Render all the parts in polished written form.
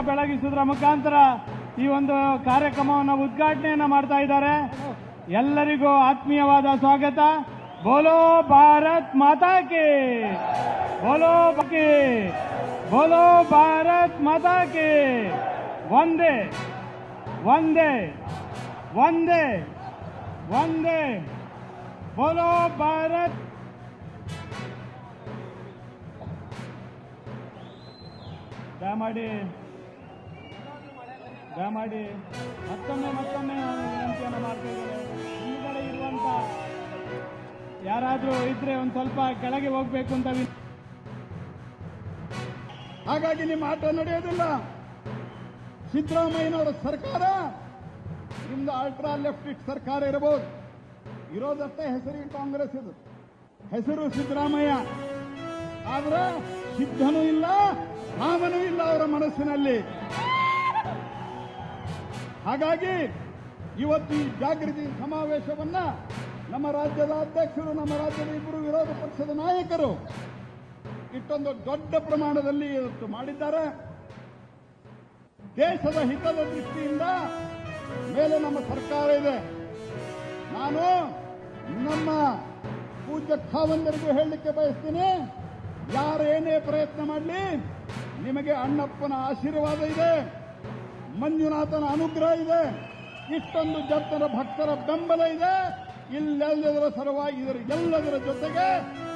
ಬೆಳಗಿಸುವುದರ ಮುಖಾಂತರ ಈ ಒಂದು ಕಾರ್ಯಕ್ರಮವನ್ನು ಉದ್ಘಾಟನೆಯನ್ನು ಮಾಡ್ತಾ ಇದ್ದಾರೆ. ಎಲ್ಲರಿಗೂ ಆತ್ಮೀಯವಾದ ಸ್ವಾಗತ. ಬೋಲೋ ಭಾರತ್ ಮಾತಾ ಕಿ, ಬೋಲೋ ಬೋಲೋ ಭಾರತ್ ಮಾತಾ ಕಿ. ವಂದೇ ವಂದೇ ವಂದೇ ವಂದೇ ಬೋಲೋ ಭಾರತ್. ದಯಮಾಡಿ ಮತ್ತೊಮ್ಮೆ ವಿನಂತಿಯನ್ನು ಮಾಡ್ತಾ ಇದ್ದಾರೆ. ಹಿಂದ್ಗಡೆ ಇರುವಂತ ಯಾರಾದ್ರೂ ಇದ್ರೆ ಒಂದು ಸ್ವಲ್ಪ ಕೆಳಗೆ ಹೋಗ್ಬೇಕು ಅಂತ. ಹಾಗಾಗಿ ನಿಮ್ಮ ಆಟ ನಡೆಯೋದಿಲ್ಲ. ಸಿದ್ದರಾಮಯ್ಯನವರ ಸರ್ಕಾರ ನಿಮ್ದು ಅಲ್ಟ್ರಾ ಲೆಫ್ಟಿಸ್ಟ್ ಸರ್ಕಾರ ಇರಬಹುದು, ಇರೋದಷ್ಟೇ ಹೆಸರಿಗೆ ಕಾಂಗ್ರೆಸ್, ಇದು ಹೆಸರು ಸಿದ್ದರಾಮಯ್ಯ. ಆದ್ರೆ ಸಿದ್ಧನೂ ಇಲ್ಲ, ಭಾವನೂ ಇಲ್ಲ ಅವರ ಮನಸ್ಸಿನಲ್ಲಿ. ಹಾಗಾಗಿ ಇವತ್ತು ಈ ಜಾಗೃತಿ ಸಮಾವೇಶವನ್ನ ನಮ್ಮ ರಾಜ್ಯದ ಅಧ್ಯಕ್ಷರು, ನಮ್ಮ ರಾಜ್ಯದ ಇಬ್ಬರು ವಿರೋಧ ಪಕ್ಷದ ನಾಯಕರು ಇಷ್ಟೊಂದು ದೊಡ್ಡ ಪ್ರಮಾಣದಲ್ಲಿ ಇವತ್ತು ಮಾಡಿದ್ದಾರೆ. ದೇಶದ ಹಿತದ ದೃಷ್ಟಿಯಿಂದ ಮೇಲೆ ನಮ್ಮ ಸರ್ಕಾರ ಇದೆ. ನಾನು ನಮ್ಮ ಪೂಜ್ಯ ಖಾವಂದರಿಗೂ ಹೇಳಲಿಕ್ಕೆ ಬಯಸ್ತೀನಿ, ಯಾರೇನೇ ಪ್ರಯತ್ನ ಮಾಡಲಿ ನಿಮಗೆ ಅಣ್ಣಪ್ಪನ ಆಶೀರ್ವಾದ ಇದೆ, ಮಂಜುನಾಥನ ಅನುಗ್ರಹ ಇದೆ, ಇಷ್ಟೊಂದು ಜನರ ಭಕ್ತರ ಬೆಂಬಲ ಇದೆ. ಇಲ್ಲೆಲ್ಲದರ ಸಲುವಾಗಿ ಎಲ್ಲದರ ಜೊತೆಗೆ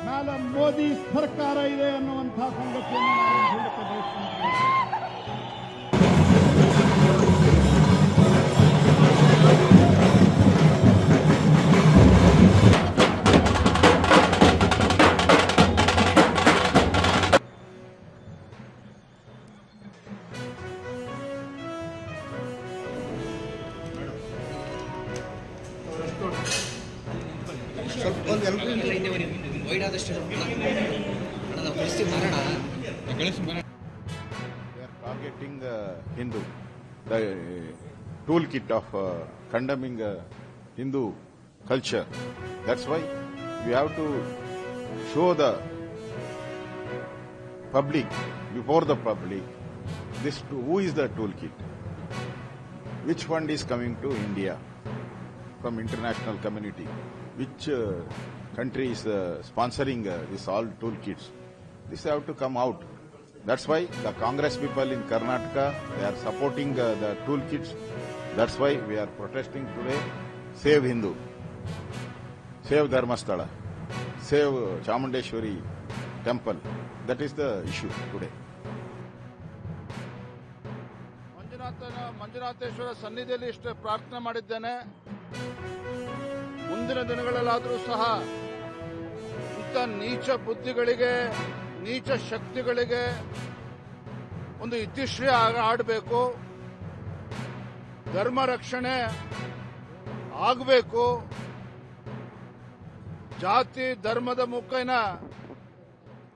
ಮೇಲೆ ಮೋದಿ ಸರ್ಕಾರ ಇದೆ ಅನ್ನುವಂತಹ ಸಂಗತಿಯನ್ನು ನಾನು ಹೇಳಲಿಕ್ಕೆ ಬಯಸ್ತೀನಿ. We are targeting Hindu, the toolkit of condemning Hindu culture. That's why we have to show the public, before the public, who is the toolkit, which fund is coming to India from international community, which country is sponsoring this all toolkits. This have to come out. That's why the Congress people in Karnataka, they are supporting the toolkits. That's why we are protesting today. Save Hindu, save Dharmasthala, save Chamundeshwari temple. That is the issue today. Manjunatheshwara ಸನ್ನಿಧಿಯಲ್ಲಿ ಇಷ್ಟೇ ಪ್ರಾರ್ಥನೆ ಮಾಡಿದ್ದೇನೆ. ಮುಂದಿನ ದಿನಗಳಲ್ಲಾದರೂ ಸಹ ಇಂಥ ನೀಚ ಬುದ್ಧಿಗಳಿಗೆ, ನೀಚ ಶಕ್ತಿಗಳಿಗೆ ಒಂದು ಇತಿಶ್ರೀ ಆಡಬೇಕು, ಧರ್ಮ ರಕ್ಷಣೆ ಆಗಬೇಕು. ಜಾತಿ ಧರ್ಮದ ಮುಖೇನ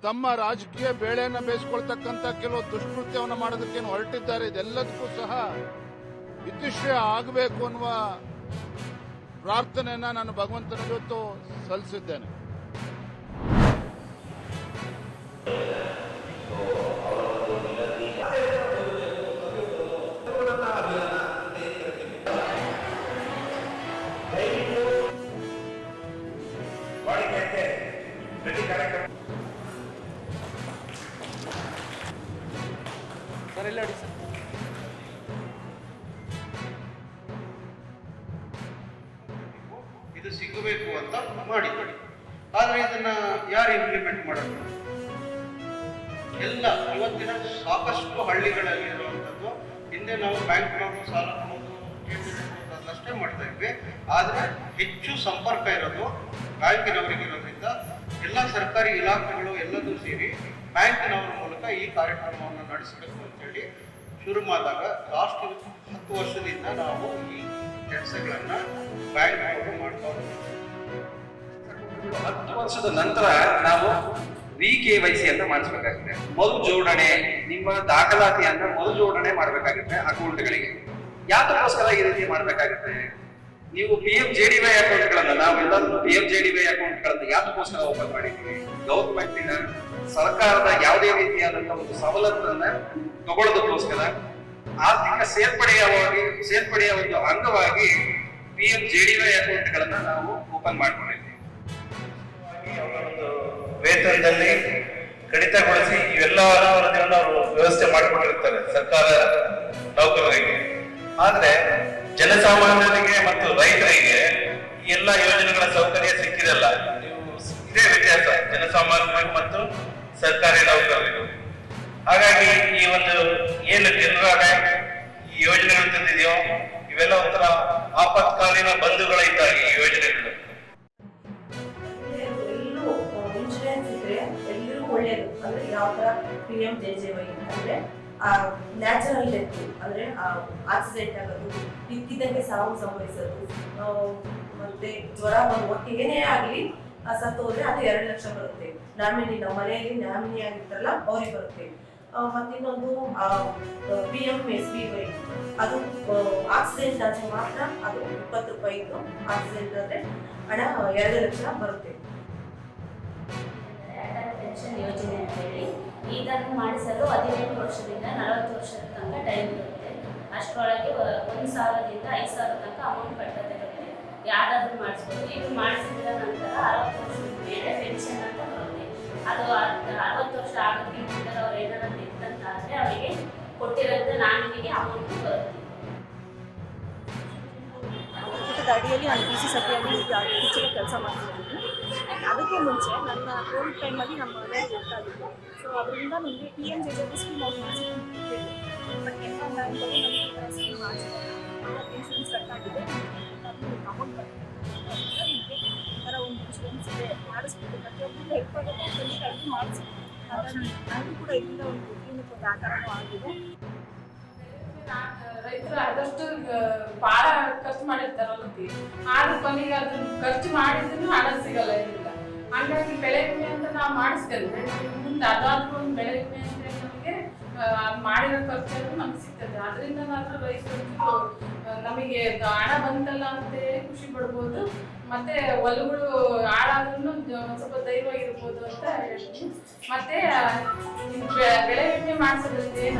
ತಮ್ಮ ರಾಜಕೀಯ ಬೇಳೆಯನ್ನು ಬೇಯಿಸಿಕೊಳ್ತಕ್ಕಂಥ ಕೆಲವು ದುಷ್ಕೃತ್ಯವನ್ನು ಮಾಡೋದಕ್ಕೆ ಹೊರಟಿದ್ದಾರೆ. ಇದೆಲ್ಲದಕ್ಕೂ ಸಹ ಇತಿಶ್ರೀ ಆಗಬೇಕು ಅನ್ನುವ ಪ್ರಾರ್ಥನೆಯನ್ನ ನಾನು ಭಗವಂತನ ಇವತ್ತು ಸಲ್ಲಿಸಿದ್ದೇನೆ. ಇದು ಸಿಗಬೇಕು ಅಂತ ಮಾಡಿದ್ದಾರೆ. ಆದ್ರೆ ಇದನ್ನ ಯಾರು ಇಂಪ್ಲಿಮೆಂಟ್ ಮಾಡೋದು? ಎಲ್ಲ ಇವತ್ತಿನ ಸಾಕಷ್ಟು ಹಳ್ಳಿಗಳಲ್ಲಿರುವಂಥದ್ದು. ಹಿಂದೆ ನಾವು ಬ್ಯಾಂಕ್ನವರು ಸಾಲ ಕೊಡೋದು, ಅಷ್ಟೇ ಮಾಡ್ತಾ ಇದ್ವಿ. ಆದ್ರೆ ಹೆಚ್ಚು ಸಂಪರ್ಕ ಇರೋದು ಬ್ಯಾಂಕಿನವರಿಗಿರೋದ್ರಿಂದ ಎಲ್ಲ ಸರ್ಕಾರಿ ಇಲಾಖೆಗಳು ಎಲ್ಲದೂ ಸೇರಿ ಬ್ಯಾಂಕಿನವರ ಮೂಲಕ ಈ ಕಾರ್ಯಕ್ರಮವನ್ನು ನಡೆಸಬೇಕು ಅಂತೇಳಿ ಶುರು ಮಾಡಿದಾಗ ಲಾಸ್ಟ್ 10 ವರ್ಷದಿಂದ ನಾವು ಈ ಕೆಲಸಗಳನ್ನ ಬ್ಯಾಂಕ್ ಅವರು ಮಾಡ್ತಾ ಇದ್ದೀವಿ. 10 ವರ್ಷದ ನಂತರ ನಾವು VKYC ಅಂತ ಮಾಡಿಸ್ಬೇಕಾಗುತ್ತೆ. ಮರು ಜೋಡಣೆ, ನಿಮ್ಮ ದಾಖಲಾತಿಯನ್ನ ಮರು ಜೋಡಣೆ ಮಾಡಬೇಕಾಗುತ್ತೆ ಅಕೌಂಟ್ಗಳಿಗೆ. ಯಾತಕ್ಕೋಸ್ಕರ ಈ ರೀತಿ ಮಾಡಬೇಕಾಗುತ್ತೆ? ನೀವು PMJDY ಅಕೌಂಟ್ಗಳನ್ನ, ನಾವೆಲ್ಲರೂ PMJDY ಅಕೌಂಟ್ಗಳನ್ನ ಯಾತಕ್ಕೋಸ್ಕರ ಓಪನ್ ಮಾಡಿದ್ದೀವಿ? ಗೌರ್ಮೆಂಟಿನ ಸರ್ಕಾರದ ಯಾವುದೇ ರೀತಿಯಾದಂತಹ ಒಂದು ಸವಲತ್ತನ್ನ ತಗೊಳ್ಳೋದಕ್ಕೋಸ್ಕರ ಆರ್ಥಿಕ ಸೇರ್ಪಡೆಯ ಒಂದು ಅಂಗವಾಗಿ PMJDY ಅಕೌಂಟ್ಗಳನ್ನ ನಾವು ಓಪನ್ ಮಾಡ್ಕೊಂಡಿದ್ದೀವಿ. ಅವರ ಒಂದು ವೇತನದಲ್ಲಿ ಕಡಿತಗೊಳಿಸಿ ಇವೆಲ್ಲ ವರದಿಗಳನ್ನು ಅವರು ವ್ಯವಸ್ಥೆ ಮಾಡಿಕೊಂಡಿರ್ತಾರೆ ಸರ್ಕಾರ ನೌಕರರಿಗೆ. ಆದ್ರೆ ಜನಸಾಮಾನ್ಯರಿಗೆ ಮತ್ತು ರೈತರಿಗೆ ಈ ಎಲ್ಲ ಯೋಜನೆಗಳ ಸೌಕರ್ಯ ಸಿಕ್ಕಿರಲ್ಲ. ಇದೇ ವ್ಯತ್ಯಾಸ ಜನಸಾಮಾನ್ಯರಿಗೂ ಮತ್ತು ಸರ್ಕಾರಿ ನೌಕರರಿಗೂ. ಹಾಗಾಗಿ ಈ ಒಂದು ಏನು ಕೆನರಾ ಬ್ಯಾಂಕ್ ಈ ಯೋಜನೆಗಳು ತಂದಿದೆಯೋ ಇವೆಲ್ಲ ಒಂಥರ ಆಪತ್ಕಾಲೀನ ಬಂಧುಗಳ ಇದ್ದಾಗೆ ಈ ಯೋಜನೆಗಳು. ಎಲ್ಲರೂ ಇನ್ಶೂರೆನ್ಸ್ ಇದ್ರೆ ಎಲ್ಲರೂ ಒಳ್ಳೇದು. ಅಂದ್ರೆ ಯಾವ ತರ PMJJY ಅಂದ್ರೆ ನ್ಯಾಚುರಲ್ ಡೆತ್ ಅಂದ್ರೆ ಆಕ್ಸಿಡೆಂಟ್ ಆಗೋದು, ಇದ್ದಿದ್ದಂಗೆ ಸಾವು ಸಂಭವಿಸೋದು, ಮತ್ತೆ ಜ್ವರ ಒಟ್ಟು ಏನೇ ಆಗ್ಲಿ ಸತ್ತು ಹೋದ್ರೆ ಅದು 2 ಲಕ್ಷ ಬರುತ್ತೆ. ನಾಮಿನಿ ನಮ್ಮ ಮನೆಯಲ್ಲಿ ನಾಮಿನಿ ಆಗಿರ್ತಾರಲ್ಲ ಅವ್ರಿಗೆ ಬರುತ್ತೆ. ಮತ್ತಿನ್ನೊಂದು PMSBY ಅದು ಆಕ್ಸಿಡೆಂಟ್ ಆದ್ರೆ ಮಾತ್ರ ಅದು 20 ರೂಪಾಯಿ ಇತ್ತು. ಆಕ್ಸಿಡೆಂಟ್ ಆದ್ರೆ ಹಣ 2 ಲಕ್ಷ ಬರುತ್ತೆ. ಅಟಲ್ ಪೆನ್ಷನ್ ಯೋಜನೆ ಅಂತ ಹೇಳಿ ಇದನ್ನು ಮಾಡಿಸಲು 18 ವರ್ಷದಿಂದ 40 ವರ್ಷದ ತನಕ ಟೈಮ್ ಇರುತ್ತೆ. ಅಷ್ಟರೊಳಗೆ 1,000ದಿಂದ 5,000 ತನಕ ಅಮೌಂಟ್ ಕಟ್ಟೋದಿರುತ್ತೆ. ಯಾವ್ದಾದ್ರು ಮಾಡಿಸ್ಬೋದು. ಇದು ಮಾಡಿಸಿದ ನಂತರ 60 ವರ್ಷದ ಮೇಲೆ ಪೆನ್ಷನ್ ಅಂತ ಬರುತ್ತೆ. ಅದು 60 ವರ್ಷ ಆಗೋಕ್ಕಿಂತ ಅವ್ರು ಏನಾದ್ರು ಇತ್ತಂತಾದ್ರೆ ಅವರಿಗೆ ಕೊಟ್ಟಿರೋಂಥ ನಾಮಿನಿಗೆ ಅಮೌಂಟ್ ಬರುತ್ತೆ. ಒಕ್ಕೂಟದ ಅಡಿಯಲ್ಲಿ ನಾನು PC ಸಭೆಯಲ್ಲಿ ಟೀಚರ್ ಕೆಲಸ ಮಾಡ್ತಿದ್ದೀನಿ. ಅದಕ್ಕೂ ಮುಂಚೆ ನನ್ನ ಕೋವಿಡ್ ಟೈಮಲ್ಲಿ ನಮ್ಮ ಮನೆಯಲ್ಲಿ ಗೊತ್ತಾಗಿತ್ತು. ಸೊ ಅದರಿಂದ ನನಗೆ PMJJY ಸ್ಕೀಮ್ ಅವ್ರು ಮಾಡಿಸಿಕೊಂಡು ಬಟ್ ಎಲ್ಲ ಬ್ಯಾಂಕಲ್ಲಿ ನನಗೆ ಸ್ಕೀಮ್ ಮಾಡಿಸಿದ್ದಾರೆ. ಇನ್ಶೂರೆನ್ಸ್ ಕಟ್ಟಾಗಿದೆ, ಅಮೌಂಟ್ ಬರ್ತದೆ. ಈ ಥರ ಒಂದು ಇನ್ಶೂರೆನ್ಸ್ ಇದೆ, ಮಾಡಿಸ್ಬೇಕು. ಪ್ರತಿಯೊಬ್ಬರು ಹೆಲ್ಪ್ ಆಗುತ್ತೆ ಅಂತ ಹೇಳಿ ಮಾಡಿಸಿ ನನಗೂ ಕೂಡ ಇದರಿಂದ ಒಂದು ಕ್ಲಿನಿಕ್ ಒಂದು ಆಕಾರನೂ ಆಗಿದೆ. ರೈತರು ಆದಷ್ಟು ಬಹಳ ಖರ್ಚು ಮಾಡಿರ್ತಾರೆ ಹೊಲಕ್ಕೆ, ಆದ್ರೂ ಕೊನೆಗೆ ಅದನ್ನ ಖರ್ಚು ಮಾಡಿದ್ರು ಹಣ ಸಿಗಲ್ಲ ಇಲ್ಲ. ಹಾಗಾಗಿ ಬೆಳೆ ವಿಮೆ ಅಂತ ನಾವು ಮಾಡಿಸ್ಕೊಂಡ್ರೆ ಮುಂದೆ ಅದಾದ್ರೂ ಒಂದು ಬೆಳೆ ವಿಮೆ ಅಂದ್ರೆ ನಮಗೆ ಮಾಡಿರೋ ಖರ್ಚನ್ನು ನಮ್ಗೆ ಸಿಗ್ತದೆ. ಅದರಿಂದ ಮಾತ್ರ ರೈತರು ನಮಗೆ ಹಣ ಬಂತಲ್ಲ ಅಂತ ಹೇಳಿ ಖುಷಿ ಪಡ್ಬೋದು. ಮತ್ತೆ ಹೊಲಗಳು ಹಾಳಾದ್ರೂ ಸ್ವಲ್ಪ ಧೈರ್ಯವಾಗಿರ್ಬೋದು ಅಂತ ಹೇಳ್ತೀನಿ. ಮತ್ತೆ ಬೆಳೆ ವಿಮೆ ಮಾಡಿಸೋದ್ರಿಂದ ಏನು